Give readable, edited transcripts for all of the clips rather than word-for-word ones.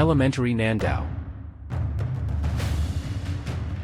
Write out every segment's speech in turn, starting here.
Elementary Nandao.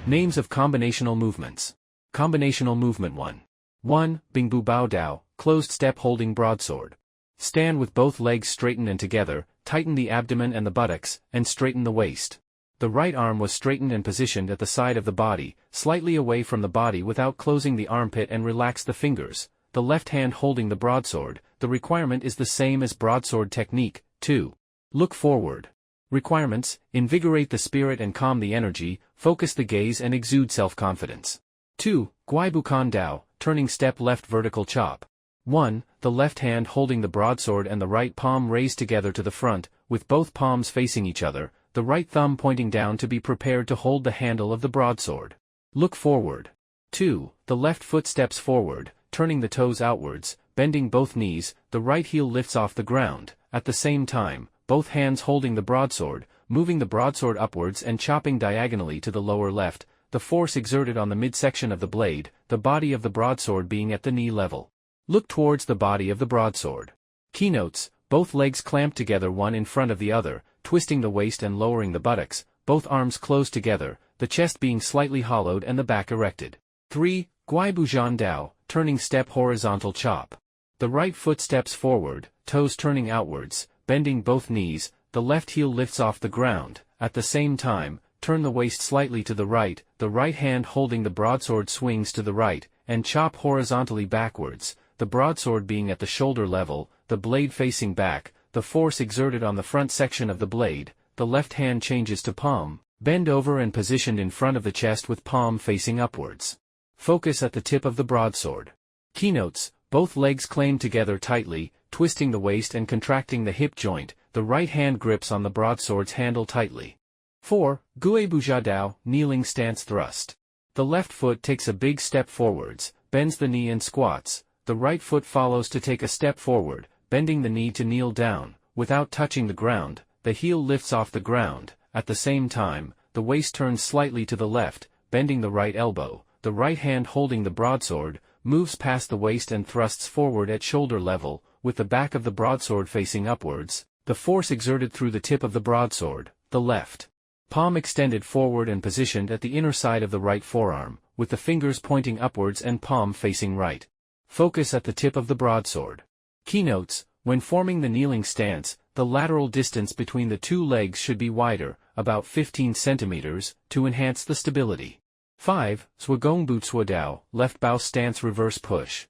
Names of combinational movements. Combinational movement 1. 1. Bingbu Bao Dao, closed step holding broadsword. Stand with both legs straightened and together, tighten the abdomen and the buttocks, and straighten the waist. The right arm was straightened and positioned at the side of the body, slightly away from the body without closing the armpit, and relax the fingers. The left hand holding the broadsword. The requirement is the same as broadsword technique. 2. Look forward. Requirements: invigorate the spirit and calm the energy, focus the gaze and exude self-confidence. 2. Guaibukan Dao, turning step left vertical chop. 1. The left hand holding the broadsword and the right palm raised together to the front, with both palms facing each other, the right thumb pointing down to be prepared to hold the handle of the broadsword. Look forward. 2. The left foot steps forward, turning the toes outwards, bending both knees, the right heel lifts off the ground, at the same time, both hands holding the broadsword, moving the broadsword upwards and chopping diagonally to the lower left, the force exerted on the midsection of the blade, the body of the broadsword being at the knee level. Look towards the body of the broadsword. Keynotes: both legs clamped together one in front of the other, twisting the waist and lowering the buttocks, both arms closed together, the chest being slightly hollowed and the back erected. 3. Guaibujan Dao, turning step horizontal chop. The right foot steps forward, toes turning outwards, bending both knees, the left heel lifts off the ground, at the same time, turn the waist slightly to the right hand holding the broadsword swings to the right, and chop horizontally backwards, the broadsword being at the shoulder level, the blade facing back, the force exerted on the front section of the blade, the left hand changes to palm, bend over and positioned in front of the chest with palm facing upwards. Focus at the tip of the broadsword. Keynotes: both legs clamped together tightly, twisting the waist and contracting the hip joint, the right hand grips on the broadsword's handle tightly. 4. Guaibuja Dao, kneeling stance thrust. The left foot takes a big step forwards, bends the knee and squats, the right foot follows to take a step forward, bending the knee to kneel down, without touching the ground, the heel lifts off the ground, at the same time, the waist turns slightly to the left, bending the right elbow, the right hand holding the broadsword, moves past the waist and thrusts forward at shoulder level, with the back of the broadsword facing upwards, the force exerted through the tip of the broadsword, the left palm extended forward and positioned at the inner side of the right forearm, with the fingers pointing upwards and palm facing right. Focus at the tip of the broadsword. Keynotes: when forming the kneeling stance, the lateral distance between the two legs should be wider, about 15 centimeters, to enhance the stability. 5. Swagongbu Dao, left bow stance reverse push.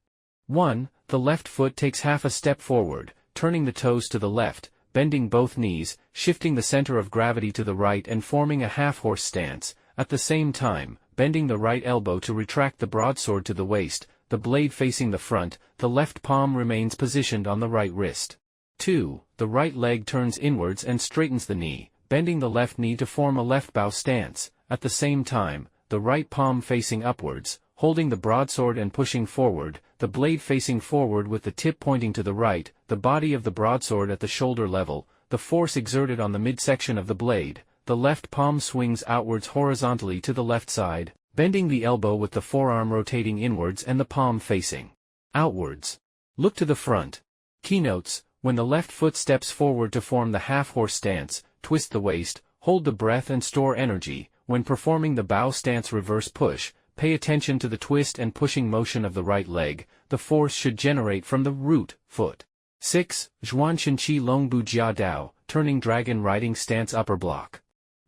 1. The left foot takes half a step forward, turning the toes to the left, bending both knees, shifting the center of gravity to the right and forming a half-horse stance, at the same time, bending the right elbow to retract the broadsword to the waist, the blade facing the front, the left palm remains positioned on the right wrist. 2. The right leg turns inwards and straightens the knee, bending the left knee to form a left bow stance, at the same time, the right palm facing upwards, holding the broadsword and pushing forward, the blade facing forward with the tip pointing to the right, the body of the broadsword at the shoulder level, the force exerted on the midsection of the blade, the left palm swings outwards horizontally to the left side, bending the elbow with the forearm rotating inwards and the palm facing outwards. Look to the front. Keynotes: when the left foot steps forward to form the half-horse stance, twist the waist, hold the breath and store energy. When performing the bow stance reverse push, pay attention to the twist and pushing motion of the right leg, the force should generate from the root foot. 6. Zhuanshenqi Longbu Jia Dao, turning dragon riding stance upper block.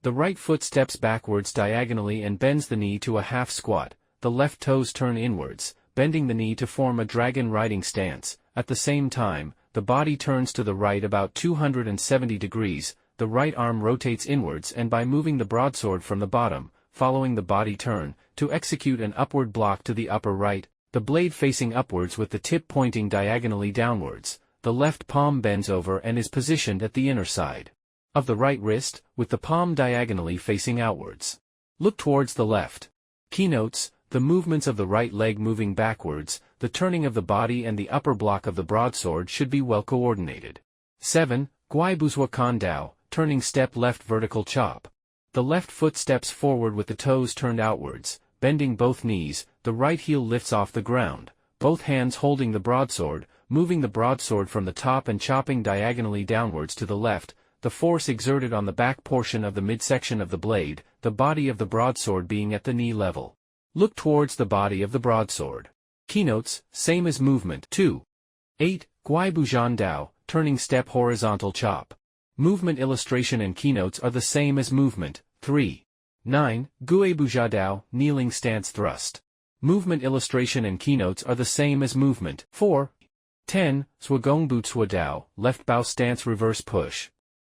The right foot steps backwards diagonally and bends the knee to a half squat, the left toes turn inwards, bending the knee to form a dragon riding stance, at the same time, the body turns to the right about 270 degrees, the right arm rotates inwards and by moving the broadsword from the bottom, following the body turn, to execute an upward block to the upper right, the blade facing upwards with the tip pointing diagonally downwards, the left palm bends over and is positioned at the inner side of the right wrist, with the palm diagonally facing outwards. Look towards the left. Keynotes: the movements of the right leg moving backwards, the turning of the body and the upper block of the broadsword should be well coordinated. 7. Guaibuzhuakan Dao, turning step left vertical chop. The left foot steps forward with the toes turned outwards, bending both knees, the right heel lifts off the ground, both hands holding the broadsword, moving the broadsword from the top and chopping diagonally downwards to the left, the force exerted on the back portion of the midsection of the blade, the body of the broadsword being at the knee level. Look towards the body of the broadsword. Keynotes, same as movement. 2. 8. Guai Bujan Dao, turning step horizontal chop. Movement illustration and keynotes are the same as movement. 3. 9. Gue Buja Dao, kneeling stance thrust. Movement illustration and keynotes are the same as movement. 4. 10. Swagong Bu Tsua Dao, left bow stance reverse push.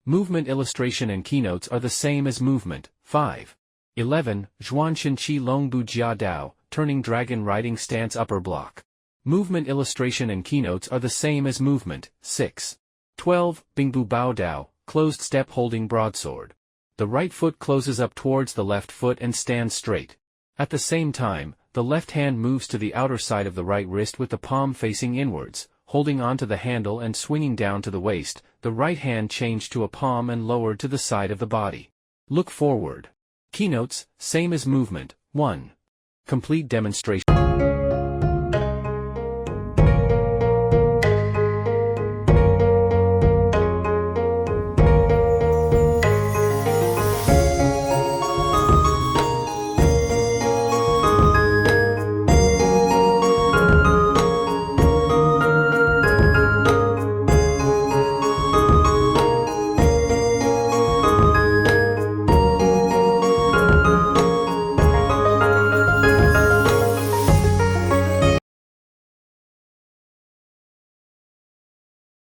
Movement illustration and keynotes are the same as movement. 5. 11. Zhuan Shen Qi Long Bu Jia Dao, turning dragon riding stance upper block. Movement illustration and keynotes are the same as movement. 6. 12. Bingbu Bao Dao, closed step holding broadsword. The right foot closes up towards the left foot and stands straight. At the same time, the left hand moves to the outer side of the right wrist with the palm facing inwards, holding onto the handle and swinging down to the waist, the right hand changed to a palm and lowered to the side of the body. Look forward. Keynotes, same as movement. 1. Complete demonstration.